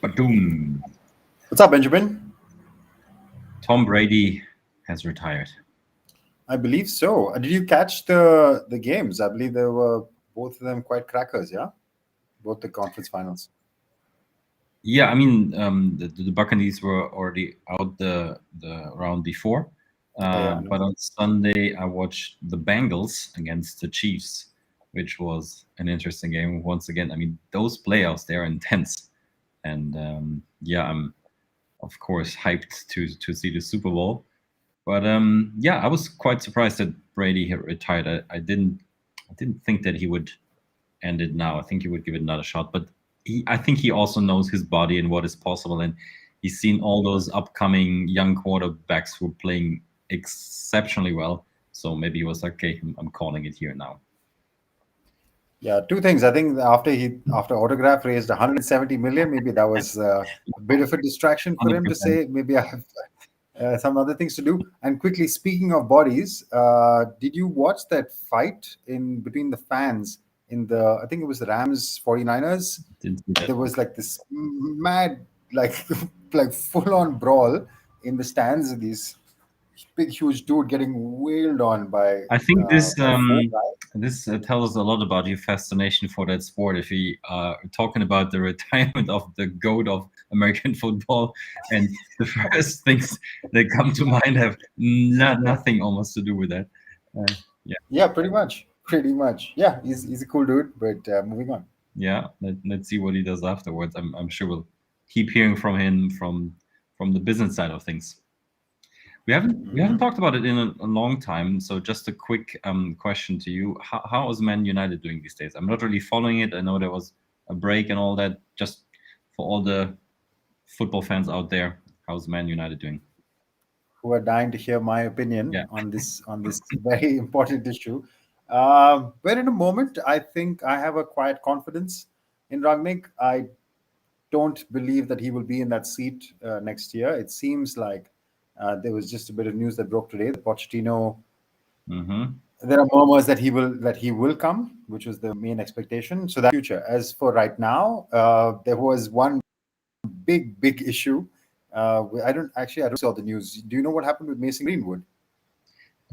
Badoom. What's up, Benjamin? Tom Brady has retired. I believe so. Did you catch the games? I believe they were both of them quite crackers, yeah? Both the conference finals. Yeah, I mean, the Buccaneers were already out the round before. Yeah, I know. But on Sunday, I watched the Bengals against the Chiefs, which was an interesting game. Once again, I mean, those playoffs, they're intense. And yeah, I'm, of course, hyped to see the Super Bowl. But yeah, I was quite surprised that Brady had retired. I didn't think that he would end it now. I think he would give it another shot. But I think he also knows his body and what is possible, and he's seen all those upcoming young quarterbacks who are playing exceptionally well. So maybe he was like, okay, I'm calling it here now. Yeah, two things. I think after Autograph raised 170 million, maybe that was a bit of a distraction for him to 100%. say maybe I have some other things to do. And quickly, speaking of bodies, did you watch that fight in between the fans in the I think it was the Rams 49ers? Didn't see that. There was like this mad like like full on brawl in the stands. These big huge dude getting wailed on I think this by four guys. this tells us a lot about your fascination for that sport. If we are talking about the retirement of the goat of American football, and the first things that come to mind have nothing almost to do with that. Yeah, Yeah, pretty much. Pretty much. Yeah, he's a cool dude, but moving on. yeah. Let's see what he does afterwards. I'm sure we'll keep hearing from him from the business side of things. We haven't talked about it in a long time. So just a quick question to you: How is Man United doing these days? I'm not really following it. I know there was a break and all that. Just for all the football fans out there, how's Man United doing? Who are dying to hear my opinion Yeah. on this very important issue. But in a moment, I think I have a quiet confidence in Ragnik. I don't believe that he will be in that seat next year. It seems like there was just a bit of news that broke today that Pochettino. Mm-hmm. There are murmurs that he will come, which was the main expectation. So that future. As for right now, there was one big issue. I don't saw the news. Do you know what happened with Mason Greenwood?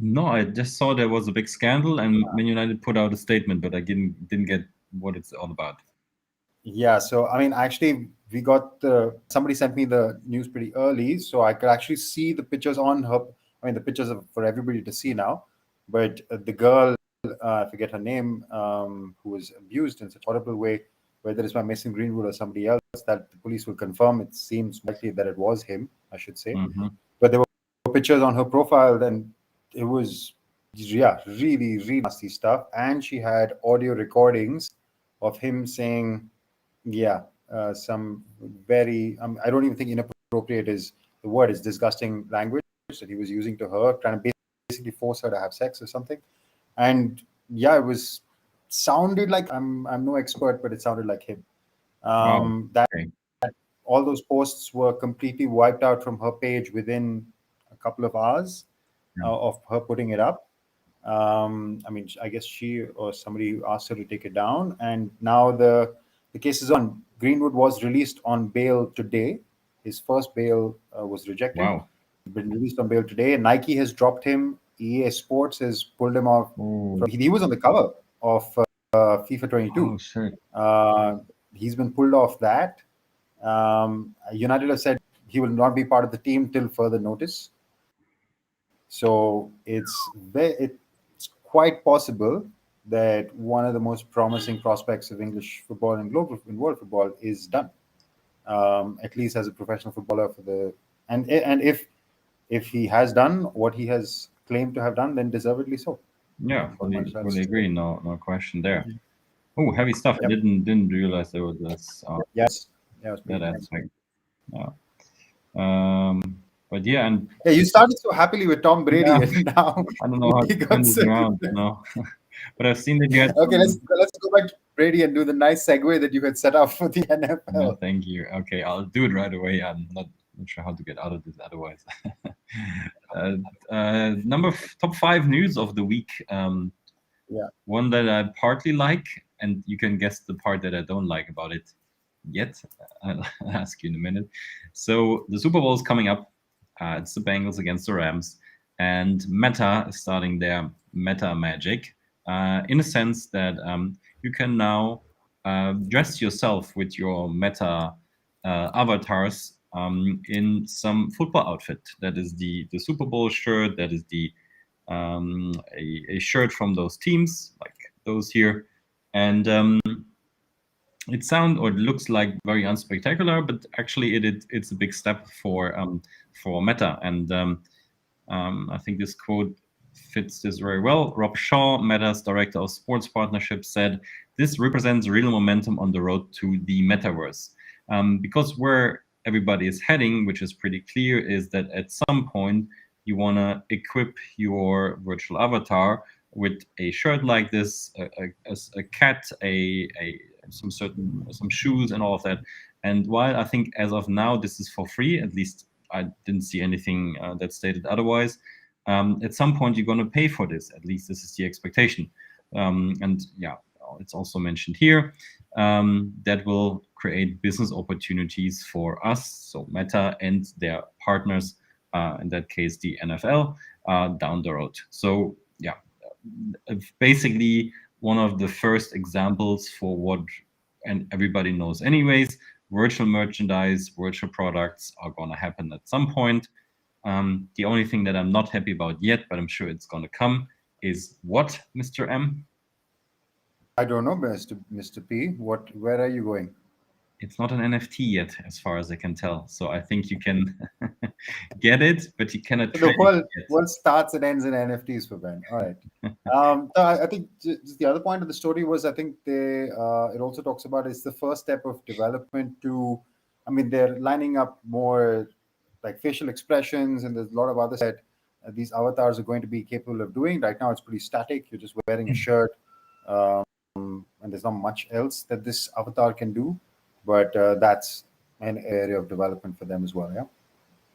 No, I just saw there was a big scandal, and Man United put out a statement, but I didn't get what it's all about. Yeah, so I mean, actually, we got somebody sent me the news pretty early, so I could actually see the pictures on her. I mean, the pictures are for everybody to see now. But the girl, I forget her name, who was abused in such a horrible way, whether it's by Mason Greenwood or somebody else, that the police will confirm. It seems likely that it was him, I should say. Mm-hmm. But there were pictures on her profile, then it was, yeah, really nasty stuff. And she had audio recordings of him saying, yeah, some very, I don't even think inappropriate is the word, is disgusting language that he was using to her, trying to basically force her to have sex or something. And yeah, it was sounded like I'm no expert, but it sounded like him. Wow. That Okay. all those posts were completely wiped out from her page within a couple of hours Yeah. of her putting it up. I mean, I guess she or somebody asked her to take it down, and now the case is on. Greenwood was released on bail today. His first bail was rejected. Wow. He's been released on bail today. Nike has dropped him. EA Sports has pulled him off. Oh, He was on the cover of FIFA 22. oh, shit. Uh, he's been pulled off that. United have said he will not be part of the team till further notice. So it's quite possible that one of the most promising prospects of English football and global in world football is done, at least as a professional footballer for the and if he has done what he has claimed to have done, then deservedly so. Yeah, Not much else fully to say. agree. No question there. Oh, heavy stuff. I Yep. didn't realize there was this Yes. Yeah, it was that pretty nice. aspect. Yeah. Um, but yeah, and Yeah, you started so happily with Tom Brady, yeah, and now I don't know how he to got turn this around, circled. but I've seen that you had Okay, some. let's go back to Brady and do the nice segue that you had set up for the Yeah, NFL. thank you. Okay, I'll do it right away. I'm not sure how to get out of this otherwise. Top five news of the week. Yeah. One that I partly like, and you can guess the part that I don't like about it. yet. I'll ask you in a minute. So the Super Bowl is coming up. It's the Bengals against the Rams, and Meta is starting their Meta magic in a sense that you can now dress yourself with your Meta avatars in some football outfit. That is the Super Bowl shirt. That is the a shirt from those teams, like those here, and it sounds or it looks like very unspectacular, but actually it's a big step for Meta, and I think this quote fits this very well. Rob Shaw, Meta's director of sports partnerships, said, "This represents real momentum on the road to the metaverse." Because where everybody is heading, which is pretty clear, is that at some point you want to equip your virtual avatar with a shirt like this, a cat, some shoes, and all of that. And while I think as of now this is for free, at least I didn't see anything that stated otherwise. At some point, you're going to pay for this. At least this is the expectation. And yeah, it's also mentioned here that will create business opportunities for us, so Meta and their partners, in that case, the NFL, down the road. So yeah, basically one of the first examples for what, and everybody knows anyways, virtual merchandise, virtual products are going to happen at some point. The only thing that I'm not happy about yet, but I'm sure it's going to come, is what, Mr. M? I don't know, Mr. P. Where are you going? It's not an NFT yet, as far as I can tell. So I think you can get it, but you cannot The trade it yet. world starts and ends in NFTs for Ben. All right. So I think just the other point of the story was, I think it also talks about it's the first step of development to, I mean, they're lining up more like facial expressions, and there's a lot of other that these avatars are going to be capable of doing. Right now, it's pretty static. You're just wearing a shirt, and there's not much else that this avatar can do. But that's an area of development for them as well. Yeah.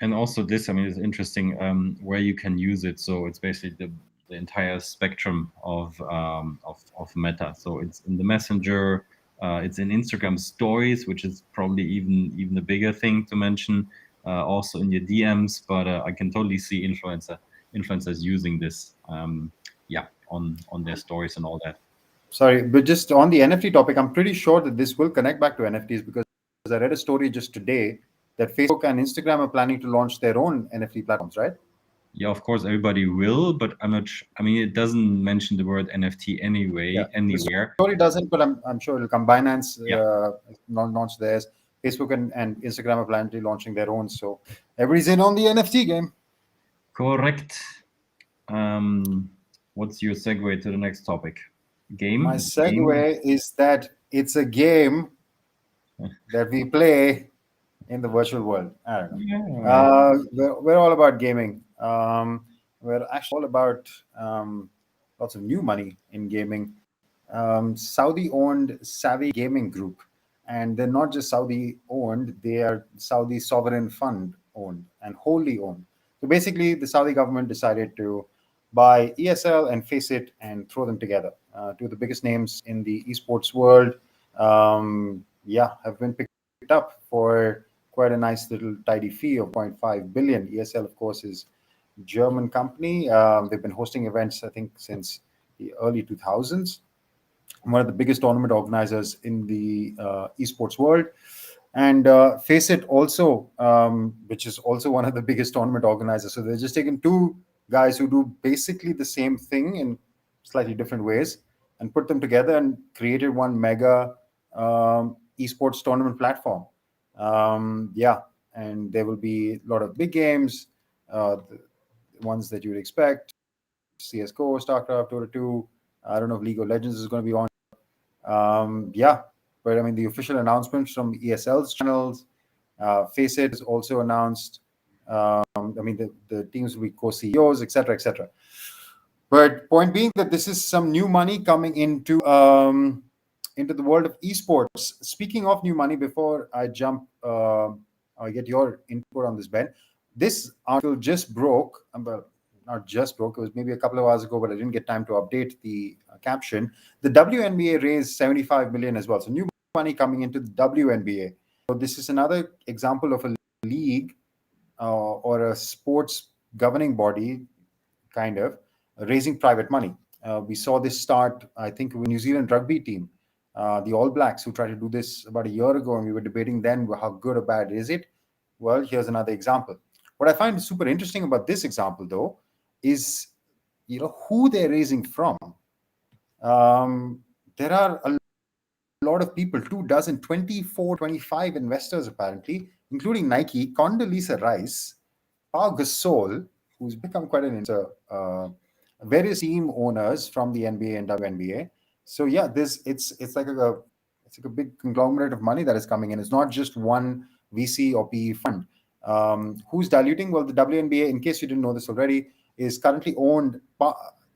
And also this, I mean, is interesting where you can use it. So it's basically the entire spectrum of Meta. So it's in the Messenger, it's in Instagram Stories, which is probably even a bigger thing to mention. Also in your DMs, but I can totally see influencers using this, yeah, on their stories and all that. Sorry, but just on the NFT topic, I'm pretty sure that this will connect back to NFTs because I read a story just today that Facebook and Instagram are planning to launch their own NFT platforms, right? Yeah, of course, everybody will, but I'm not. I mean, it doesn't mention the word NFT anyway, anywhere. The story doesn't, but I'm sure it'll come. Binance Yeah. launch theirs. Facebook and Instagram are planning to launching their own. So everybody's in on the NFT game. Correct. What's your segue to the next topic? Game? My segue is that it's a game that we play in the virtual world. I don't know. Yeah. We're all about gaming. We're actually all about lots of new money in gaming. Saudi-owned Savvy Gaming Group, and they're not just Saudi-owned; they are Saudi sovereign fund owned and wholly owned. So basically, the Saudi government decided to buy ESL and FACEIT and throw them together. Two of the biggest names in the esports world, have been picked up for quite a nice little tidy fee of 0.5 billion. ESL, of course, is a German company. They've been hosting events, I think, since the early 2000s. One of the biggest tournament organizers in the esports world. And FACEIT also, which is also one of the biggest tournament organizers. So they're just taking two guys who do basically the same thing in slightly different ways and put them together and created one mega esports tournament platform. And there will be a lot of big games, the ones that you would expect, CSGO, StarCraft, Dota 2. I don't know if League of Legends is going to be on. But I mean, the official announcements from ESL's channels, FACEIT is also announced. I mean, the teams will be co-CEOs, etc., etc. But point being that this is some new money coming into the world of esports. Speaking of new money, before I jump, I get your input on this, Ben. This article just broke. Well, not just broke. It was maybe a couple of hours ago, but I didn't get time to update the caption. The WNBA raised 75 million as well. So new money coming into the WNBA. So this is another example of a league or a sports governing body kind of raising private money. We saw this start, I think, with New Zealand rugby team, the All Blacks, who tried to do this about a year ago, and we were debating then how good or bad is it. Well, here's another example. What I find super interesting about this example, though, is who they're raising from. There are a lot of people, 24, 25 investors apparently, including Nike, Condoleezza Rice, Pau Gasol, who's become quite an various team owners from the NBA and WNBA. So yeah, it's like a big conglomerate of money that is coming in. It's not just one VC or PE fund. Who's diluting? Well, the WNBA, in case you didn't know this already, is currently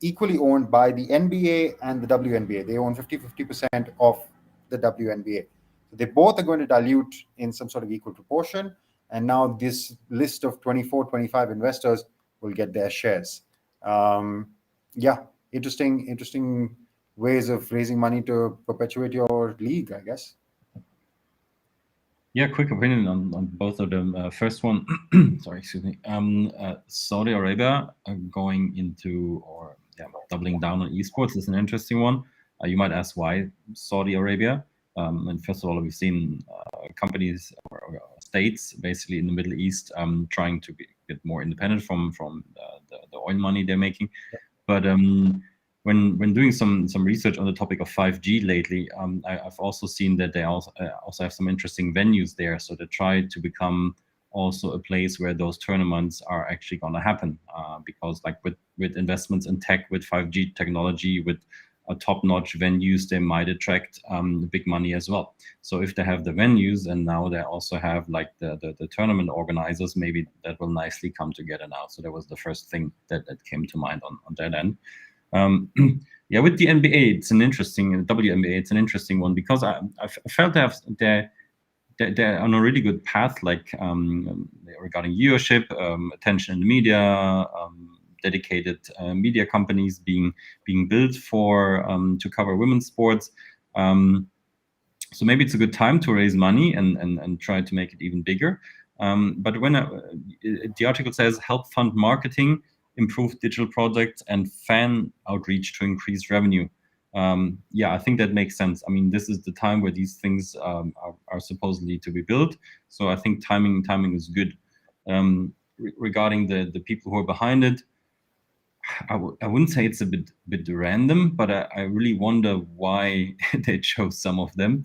equally owned by the NBA and the WNBA. They own 50% of the WNBA. So they both are going to dilute in some sort of equal proportion. And now this list of 24, 25 investors will get their shares. Interesting ways of raising money to perpetuate your league, I guess. Yeah, quick opinion on both of them. First one, sorry, excuse me. Saudi Arabia going into doubling down on esports is an interesting one. You might ask why Saudi Arabia. And first of all, we've seen companies or states basically in the Middle East trying to get more independent from the oil money they're making. But when doing some research on the topic of 5G lately, I've also seen that they also have some interesting venues there. So they try to become also a place where those tournaments are actually going to happen. Because like with investments in tech, with 5G technology, with top-notch venues, they might attract big money as well. So if they have the venues and now they also have like the tournament organizers, maybe that will nicely come together now. So that was the first thing that came to mind on that end. With the NBA, it's an interesting WNBA. It's an interesting one because I felt they're on a really good path, like regarding viewership, attention in the media, dedicated media companies being built for to cover women's sports. So maybe it's a good time to raise money and try to make it even bigger. But when the article says help fund marketing, improve digital products, and fan outreach to increase revenue. I think that makes sense. I mean, this is the time where these things are supposedly to be built. So I think timing is good. Regarding the people who are behind it, I wouldn't say it's a bit random, but I really wonder why they chose some of them.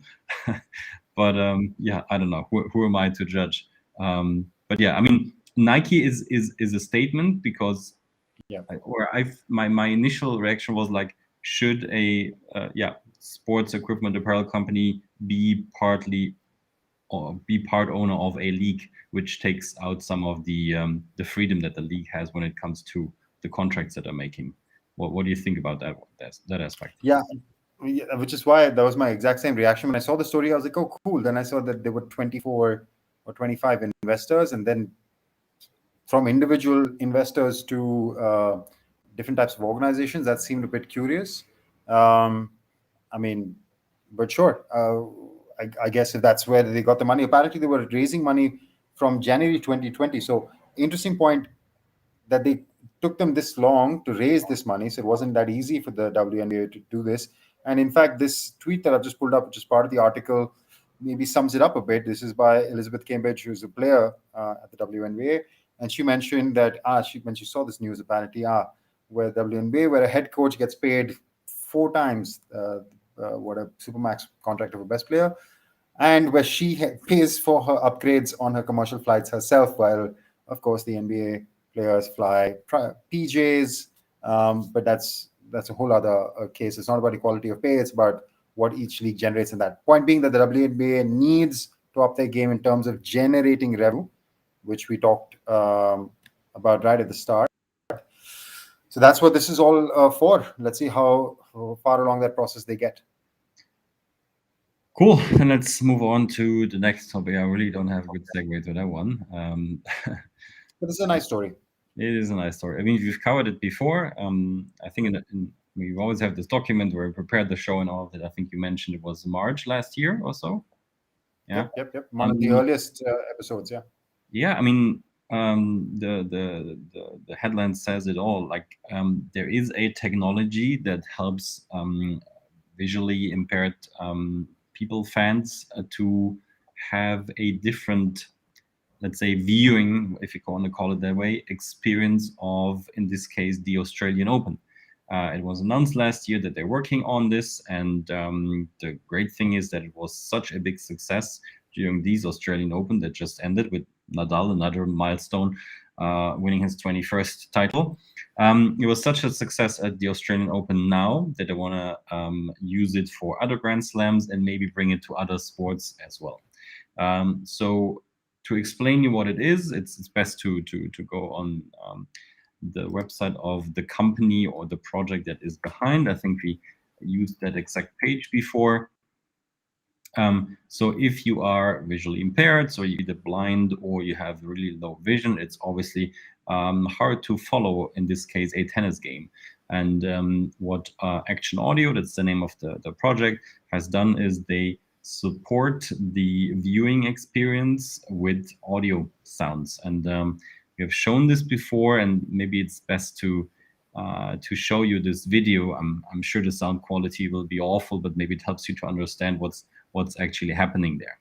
But I don't know. Who am I to judge? But yeah, I mean, Nike is a statement because my initial reaction was like, should a sports equipment apparel company be part owner of a league, which takes out some of the freedom that the league has when it comes to the contracts that are making. What do you think about that aspect? Yeah, which is why that was my exact same reaction when I saw the story. I was like, oh, cool. Then I saw that there were 24 or 25 investors, and then from individual investors to different types of organizations. That seemed a bit curious. I mean, but sure. I guess if that's where they got the money. Apparently, they were raising money from January 2020. So interesting point that they took them this long to raise this money. So it wasn't that easy for the WNBA to do this. And in fact, this tweet that I've just pulled up, which is part of the article, maybe sums it up a bit. This is by Elizabeth Cambridge, who's a player at the WNBA. And she mentioned that when she saw this news, apparently, where WNBA, where a head coach gets paid 4 times what a Supermax contract of a best player, and where she pays for her upgrades on her commercial flights herself, while, of course, the NBA players fly PJs. But that's a whole other case. It's not about equality of pay. It's about what each league generates in that. Point being that the WNBA needs to up their game in terms of generating revenue, which we talked about right at the start. So that's what this is all for. Let's see how far along that process they get. Cool. And let's move on to the next topic. I really don't have a good segue to that one. But it's a nice story. It is a nice story. I mean, we've covered it before. I think in we always have this document where we prepared the show and all of that. I think you mentioned it was March last year or so. Yeah. Yep. One of the earliest episodes. Yeah. Yeah, I mean, the headline says it all. Like, there is a technology that helps visually impaired people, fans, to have a different, let's say, viewing, if you want to call it that way, experience of, in this case, the Australian Open. It was announced last year that they're working on this, and the great thing is that it was such a big success during these Australian Open that just ended with Nadal, another milestone, winning his 21st title. It was such a success at the Australian Open now that they want to use it for other Grand Slams and maybe bring it to other sports as well. So to explain you what it is, it's best to go on the website of the company or the project that is behind. I think we used that exact page before. So if you are visually impaired, so you're either blind or you have really low vision, it's obviously hard to follow, in this case, a tennis game. And what Action Audio, that's the name of the project, has done is they support the viewing experience with audio sounds. And we have shown this before, and maybe it's best to show you this video. I'm sure the sound quality will be awful, but maybe it helps you to understand what's actually happening there.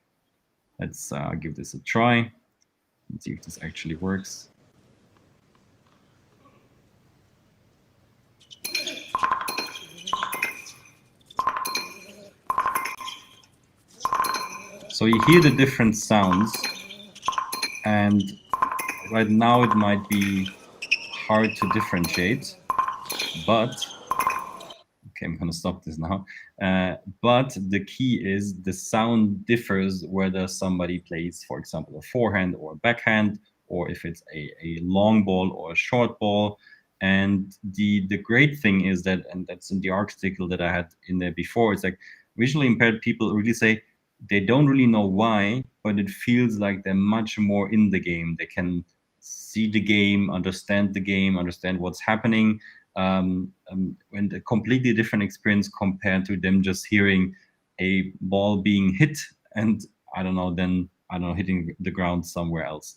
Let's give this a try and see if this actually works. So you hear the different sounds, and right now it might be hard to differentiate, but okay, I'm going to stop this now. But the key is the sound differs whether somebody plays, for example, a forehand or a backhand, or if it's a long ball or a short ball. And the great thing is that, and that's in the article that I had in there before, it's like visually impaired people really say they don't really know why, but it feels like they're much more in the game. They can see the game, understand what's happening. And a completely different experience compared to them just hearing a ball being hit and hitting the ground somewhere else.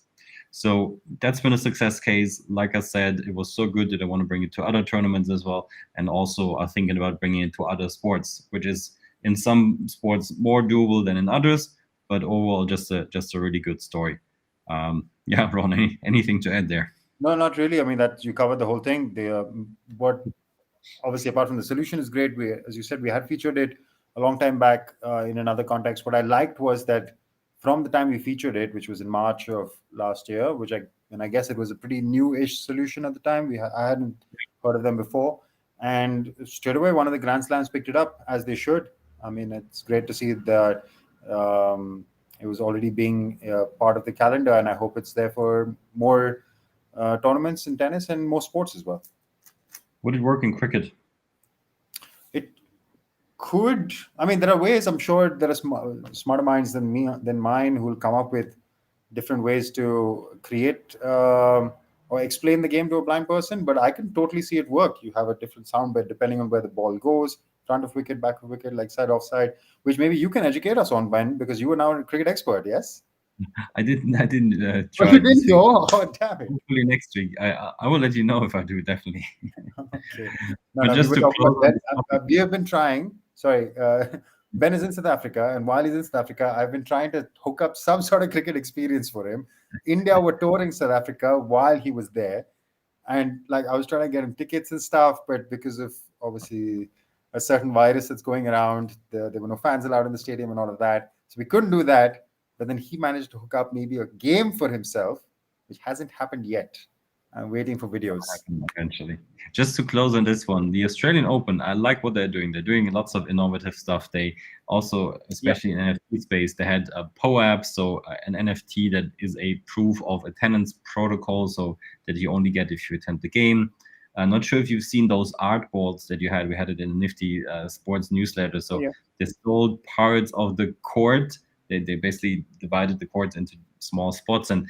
So that's been a success case. Like I said, it was so good that I want to bring it to other tournaments as well, and also are thinking about bringing it to other sports, which is in some sports more doable than in others, but overall just a really good story. Yeah, Ron, anything to add there? No, not really. I mean, that you covered the whole thing. What obviously, apart from the solution, is great. As you said, we had featured it a long time back in another context. What I liked was that from the time we featured it, which was in March of last year, I guess it was a pretty new-ish solution at the time. I hadn't heard of them before, and straight away one of the Grand Slams picked it up, as they should. I mean, it's great to see that it was already being part of the calendar, and I hope it's there for more tournaments in tennis and more sports as well. Would it work in cricket? It could. I mean, there are ways. I'm sure there are smarter minds than mine who will come up with different ways to create or explain the game to a blind person. But I can totally see it work. You have a different sound bed depending on where the ball goes, front of wicket, back of wicket, like side, offside, which maybe you can educate us on, Ben, because you are now a cricket expert. Yes. I didn't try. Oh, you didn't go? Oh, damn it. Hopefully next week. I will let you know if I do, definitely. Okay. We have been trying. Sorry, Ben is in South Africa, and while he's in South Africa, I've been trying to hook up some sort of cricket experience for him. India were touring South Africa while he was there, and I was trying to get him tickets and stuff, but because of obviously a certain virus that's going around, there were no fans allowed in the stadium and all of that, so we couldn't do that. But then he managed to hook up maybe a game for himself, which hasn't happened yet. I'm waiting for videos. Eventually. Just to close on this one, the Australian Open, I like what they're doing. They're doing lots of innovative stuff. They also, especially in NFT space, they had a POAP, so an NFT that is a proof of attendance protocol, so that you only get if you attend the game. I'm not sure if you've seen those art boards that you had. We had it in a Nifty sports newsletter. So they sold parts of the court. They basically divided the courts into small spots, and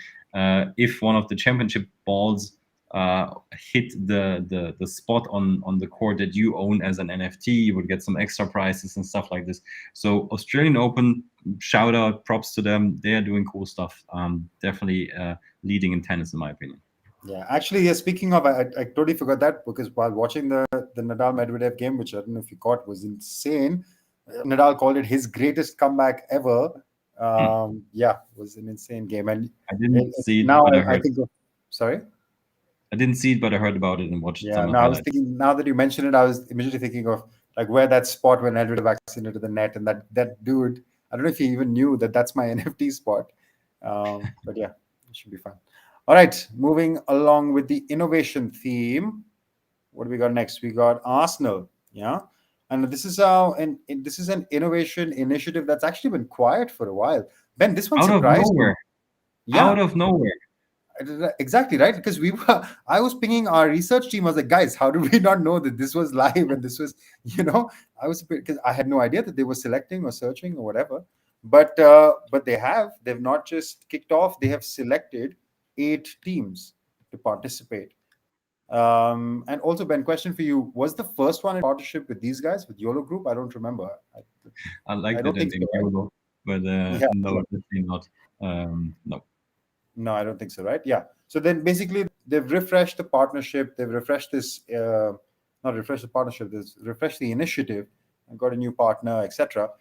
if one of the championship balls hit the spot on the court that you own as an NFT, you would get some extra prizes and stuff like this. So Australian Open, shout out, props to them. They are doing cool stuff. Definitely leading in tennis, in my opinion. Yeah, actually, yeah. Speaking of, I totally forgot that because while watching the Nadal Medvedev game, which I don't know if you caught, was insane. Nadal called it his greatest comeback ever. Hmm. Yeah, it was an insane game, and I didn't see it, now but I I heard. think of, sorry. I didn't see it, but I heard about it and watched Yeah, some no, I was highlights. thinking now that you mentioned it, I was immediately thinking of like where that spot when Edward vaccinated into the net, and that dude. I don't know if he even knew that that's my NFT spot, but yeah, it should be fun. All right, moving along with the innovation theme. What do we got next? We got Arsenal, yeah, and this is this is an innovation initiative that's actually been quiet for a while. Ben, this one Out of surprised me. nowhere. Yeah, Out of nowhere. exactly right, because we were I was pinging our research team. I was like, guys, how did we not know that this was live and this was, I was because I had no idea that they were selecting or searching or whatever. But they've not just kicked off, they have selected 8 teams to participate. And also, Ben, question for you: was the first one in partnership with these guys, with YOLO Group? I don't remember. I I like don't that think in so, right? Euro, but Yeah. no, definitely not. No. No, I don't think so, right? Yeah. So then basically they've refreshed the partnership, they've refreshed this, not refreshed the partnership, they've refreshed the initiative and got a new partner, etc.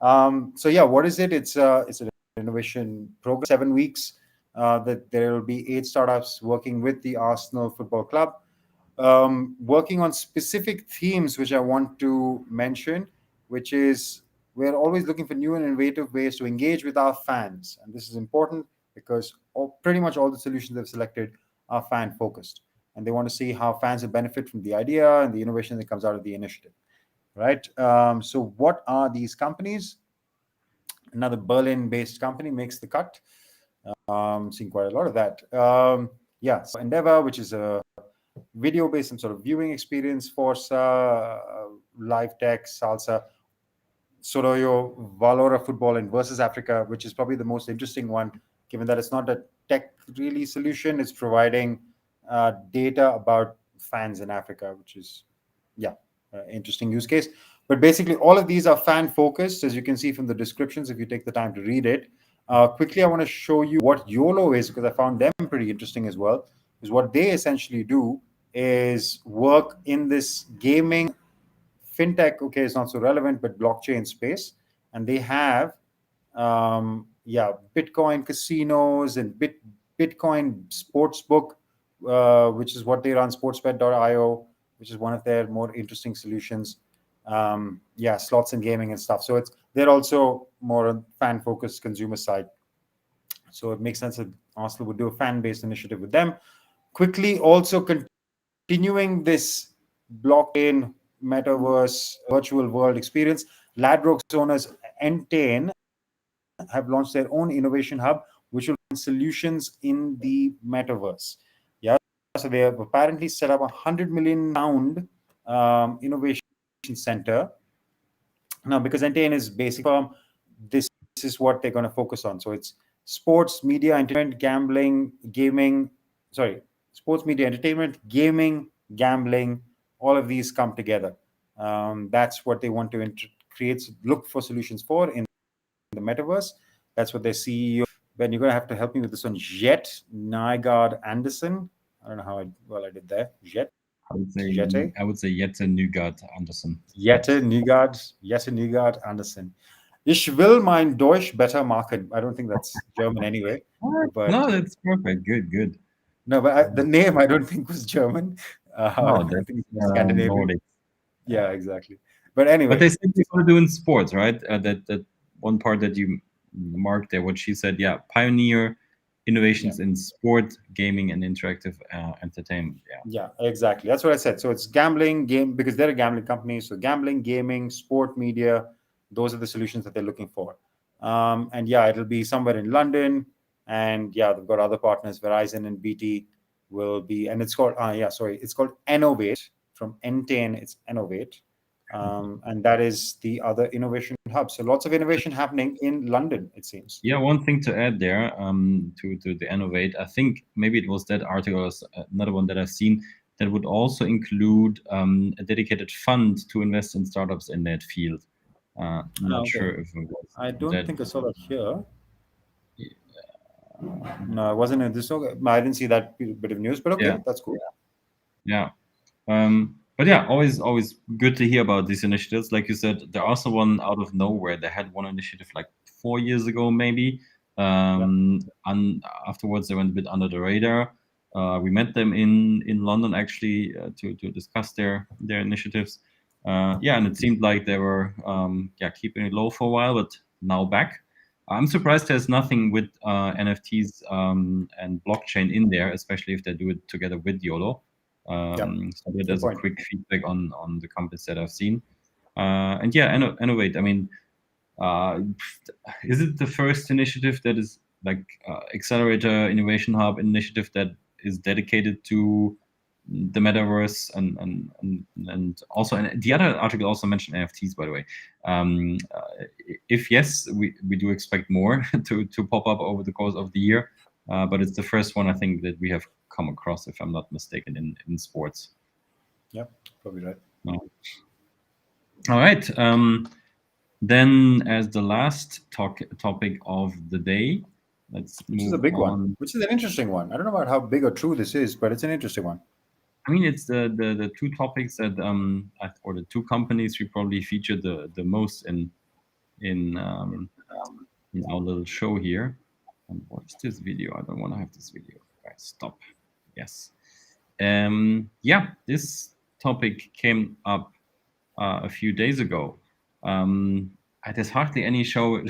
So yeah, what is it? It's an innovation program, 7 weeks, that there will be 8 startups working with the Arsenal Football Club, working on specific themes which I want to mention, which is we're always looking for new and innovative ways to engage with our fans. And this is important because pretty much all the solutions they've selected are fan focused. And they want to see how fans will benefit from the idea and the innovation that comes out of the initiative. Right. So, what are these companies? Another Berlin based company makes the cut. Seeing quite a lot of that. Yeah. So, Endeavor, which is a video based some sort of viewing experience, Forza, Live Tech, Salsa, Soroyo, Valora Football, and Versus Africa, which is probably the most interesting one, given that it's not a tech really solution. It's providing data about fans in Africa, which is, yeah, interesting use case. But basically, all of these are fan focused, as you can see from the descriptions if you take the time to read it. Quickly, I want to show you what YOLO is because I found them pretty interesting as well. Is what they essentially do is work in this gaming fintech, okay, it's not so relevant, but blockchain space. And they have, yeah, Bitcoin casinos and Bitcoin sportsbook, which is what they run, sportsbet.io, which is one of their more interesting solutions. Yeah, slots and gaming and stuff. So they're also more on fan focused consumer side. So it makes sense that Arsenal would do a fan based initiative with them. Quickly, also continuing this blockchain metaverse virtual world experience, Ladbrokes owners Entain have launched their own innovation hub, which will find solutions in the metaverse. Yeah, so they have apparently set up £100 million innovation center. Now, because Entain is basic firm, this is what they're going to focus on. So it's sports, media, entertainment, gambling, gaming. Sorry, sports, media, entertainment, gaming, gambling. All of these come together. That's what they want to create. Look for solutions for in the metaverse. That's what their CEO. Ben, you're going to have to help me with this one. Jet Nygaard Anderson. I don't know how well I did there. Jet. Jette. I would say Jette Nygaard Andersen. Jette Nygaard Andersen. Ich will mein Deutsch besser machen. I don't think that's German anyway. What? But No, that's perfect. Good, good. no, but the name I don't think was German. No, I that's think it's Scandinavian. Nordic. Yeah, exactly. But But anyway, they said they're going to do in sports, right? That one part that you marked there, what she said, yeah, pioneer yeah, innovations in sport, gaming, and interactive entertainment. Yeah. yeah, exactly. That's what I said. So it's gambling, game, because they're a gambling company. So gambling, gaming, sport, media, those are the solutions that they're looking for. And yeah, it'll be somewhere in London. And yeah, they've got other partners, Verizon and BT will be, and it's called, it's called Innovate from Entain. It's Innovate. and that is the other innovation hub. So lots of innovation happening in London, it seems. Yeah, one thing to add there to the Innovate, I think maybe it was that article or another one that I've seen that would also include a dedicated fund to invest in startups in that field. I'm not Okay. sure if it was I don't that. think I saw that here. No, it wasn't in this. I didn't see that bit of news, but okay, Yeah, that's cool. yeah. But yeah, always good to hear about these initiatives. Like you said, there are also one out of nowhere. They had one initiative like 4 years ago, maybe. And afterwards, they went a bit under the radar. We met them in London actually to discuss their initiatives. Yeah, and it seemed like they were keeping it low for a while, but now back. I'm surprised there's nothing with NFTs and blockchain in there, especially if they do it together with YOLO. So that is a point. quick feedback on the companies that I've seen. And yeah, Innovate. I mean, is it the first initiative that is like accelerator innovation hub initiative that is dedicated to the metaverse and also, and the other article also mentioned NFTs, by the way. If yes, we do expect more to pop up over the course of the year, but it's the first one I think that we have come across, if I'm not mistaken, in sports. Yep, probably right. No. All right. Then, as the last topic of the day, let's Which is move a big on. one, which is an interesting one. I don't know about how big or true this is, but it's an interesting one. I mean, it's the two topics that or the two companies we probably featured the most in our little show here. And what is this video? I don't want to have this video. Guys, stop. Yes. Yeah, this topic came up a few days ago. There's hardly any show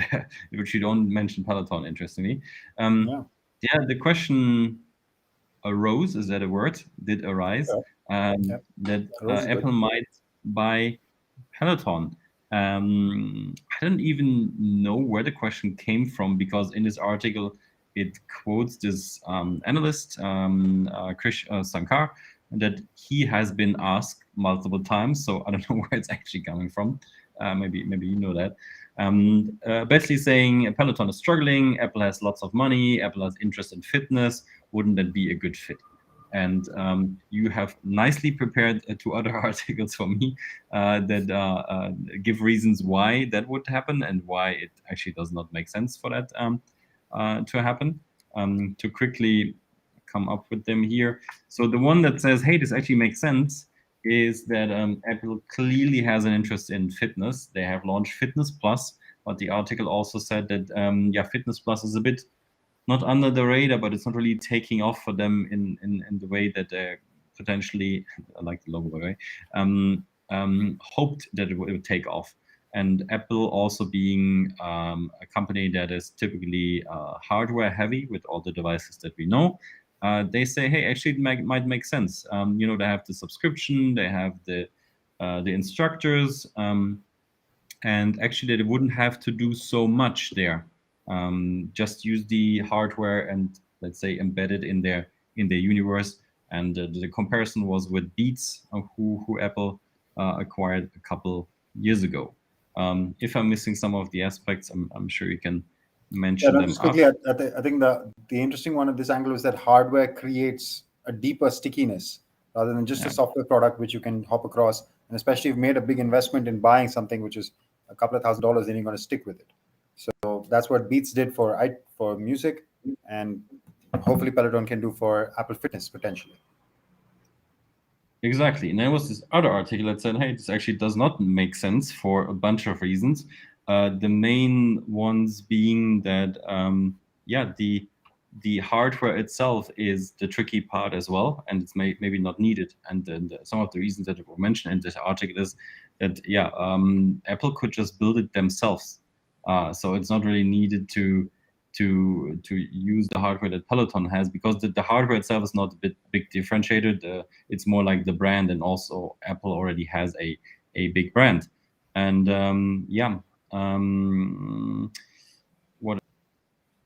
which you don't mention Peloton, interestingly. Yeah, the question arose, is that a word? Did arise, that Apple might buy Peloton. I don't even know where the question came from, because in this article it quotes this analyst, Krish Sankar, that he has been asked multiple times. So I don't know where it's actually coming from. Maybe you know that. Basically saying Peloton is struggling, Apple has lots of money, Apple has interest in fitness. Wouldn't that be a good fit? And you have nicely prepared two other articles for me that give reasons why that would happen and why it actually does not make sense for that to happen. To quickly come up with them here. So the one that says, hey, this actually makes sense, is that Apple clearly has an interest in fitness. They have launched Fitness Plus, but the article also said that Fitness Plus is a bit not under the radar, but it's not really taking off for them in the way that they potentially, I like the logo, by the way, hoped that it would take off. And Apple also being a company that is typically hardware heavy with all the devices that we know, they say, hey, actually it might make sense. They have the subscription, they have the instructors, and actually they wouldn't have to do so much there. Just use the hardware and, let's say, embed it in their universe. And the comparison was with Beats, who Apple acquired a couple years ago. If I'm missing some of the aspects, I'm sure you can mention them. Just quickly, I think the interesting one of this angle is that hardware creates a deeper stickiness rather than just a software product which you can hop across. And especially if you've made a big investment in buying something which is a couple of $1,000s, then you're going to stick with it. So that's what Beats did for music, and hopefully Peloton can do for Apple Fitness potentially. Exactly. And there was this other article that said, hey, this actually does not make sense for a bunch of reasons. The main ones being that, the hardware itself is the tricky part as well, and it's maybe not needed. And then some of the reasons that were mentioned in this article is that, Apple could just build it themselves. So it's not really needed to use the hardware that Peloton has, because the hardware itself is not a big differentiator. It's more like the brand, and also Apple already has a big brand. And what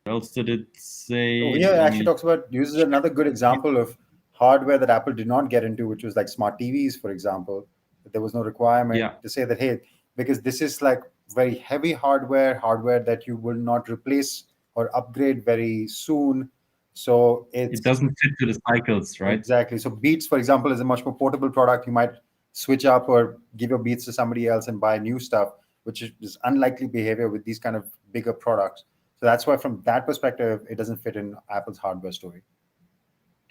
else did it say? Over here actually talks about, uses another good example of hardware that Apple did not get into, which was like smart TVs, for example. There was no requirement Yeah, to say that, hey, because this is like very heavy hardware that you will not replace or upgrade very soon. So it it's doesn't fit to the cycles, right? exactly. So Beats, for example, is a much more portable product. You might switch up or give your Beats to somebody else and buy new stuff, which is unlikely behavior with these kind of bigger products. So that's why, from that perspective, it doesn't fit in Apple's hardware story.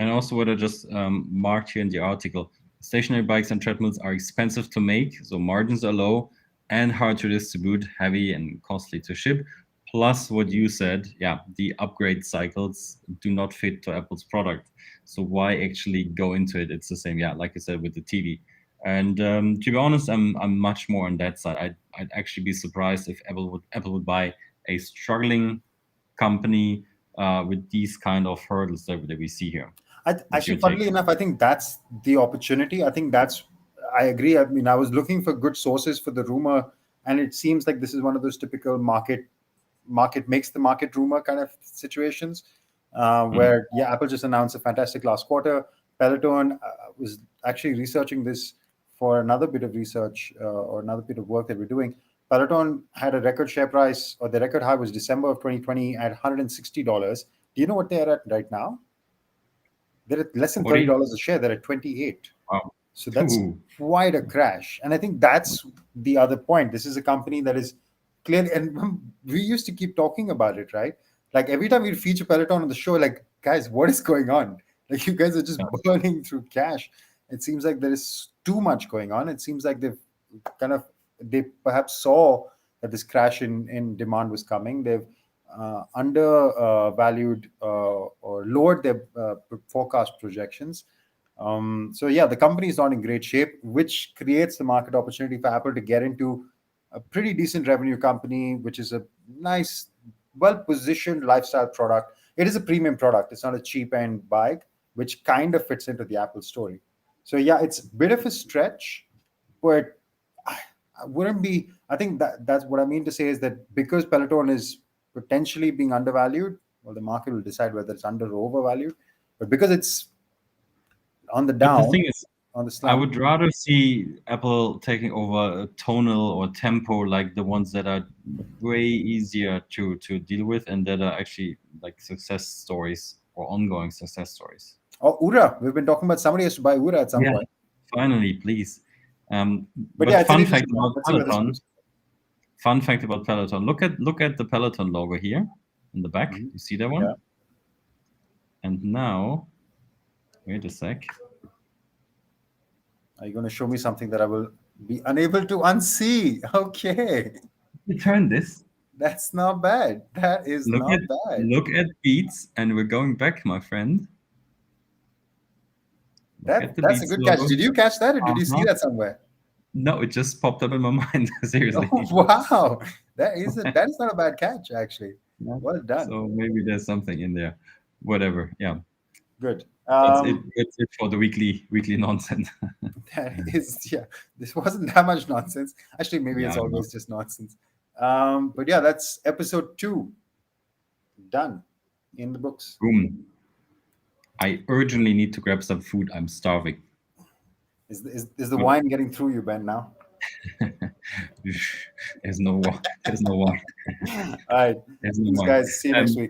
And also what I just marked here in the article, stationary bikes and treadmills are expensive to make, so margins are low and hard to distribute, heavy and costly to ship. Plus what you said, yeah, the upgrade cycles do not fit to Apple's product. So why actually go into it? It's the same, yeah, like I said with the TV. And to be honest, I'm much more on that side. I'd actually be surprised if Apple would buy a struggling company with these kind of hurdles that we see here. What's Actually, your take? funnily enough, I think that's the opportunity. I think that's, I agree. I mean, I was looking for good sources for the rumor, and it seems like this is one of those typical market makes the market rumor kind of situations, Mm. where, yeah, Apple just announced a fantastic last quarter. Peloton was actually researching this for another bit of research, or another bit of work that we're doing. Peloton had a record share price, or the record high was December of 2020 at $160. Do you know what they are at right now? They're at less than 40? $30 a share. They're at 28. Wow. So that's Ooh. quite a crash. And I think that's the other point. This is a company that is clearly, and we used to keep talking about it, right? Like every time we feature Peloton on the show, like, guys, what is going on? Like, you guys are just Yeah. burning through cash. It seems like there is too much going on. It seems like they perhaps saw that this crash in demand was coming. They've undervalued or lowered their forecast projections. So yeah, the company is not in great shape, which creates the market opportunity for Apple to get into a pretty decent revenue company, which is a nice, well-positioned lifestyle product. It is a premium product. It's not a cheap end bike, which kind of fits into the Apple story. So yeah, it's a bit of a stretch, but I wouldn't be. I think that's what I mean to say is that because Peloton is potentially being undervalued, well, the market will decide whether it's under or overvalued. But because it's on the But the down, thing is, on the I slump. would rather see Apple taking over a tonal or tempo, like the ones that are way easier to deal with and that are actually like success stories or ongoing success stories. Oh, Ura. We've been talking about somebody has to buy Ura at some Yeah, point. finally, please. But yeah, But it's an fun fact interesting one. about Let's see where this Peloton. goes. Fun fact about Peloton. Look at the Peloton logo here in the back. Mhm. You see that Yeah. one? And now, wait a sec. Are you going to show me something that I will be unable to unsee? Okay. You turn this. That's not bad. That is Look at not bad. look at Beats, and we're going back, my friend. Look at the That's a Beats good catch. logo. Did you catch that, or did you see Uh-huh. that somewhere? No, it just popped up in my mind. Seriously. Oh, wow. That is not a bad catch, actually. Yeah. Well done. So maybe there's something in there. Whatever. Yeah. Good. That's it. That's it for the weekly nonsense. That is, yeah, this wasn't that much nonsense. Actually, maybe Yeah, it's I know. always just nonsense. But yeah, that's episode 2 done in the books. Boom. I urgently need to grab some food. I'm starving. Is the wine getting through you, Ben, now? There's no wine. All right. There's no Thanks, wine. guys. See you next week.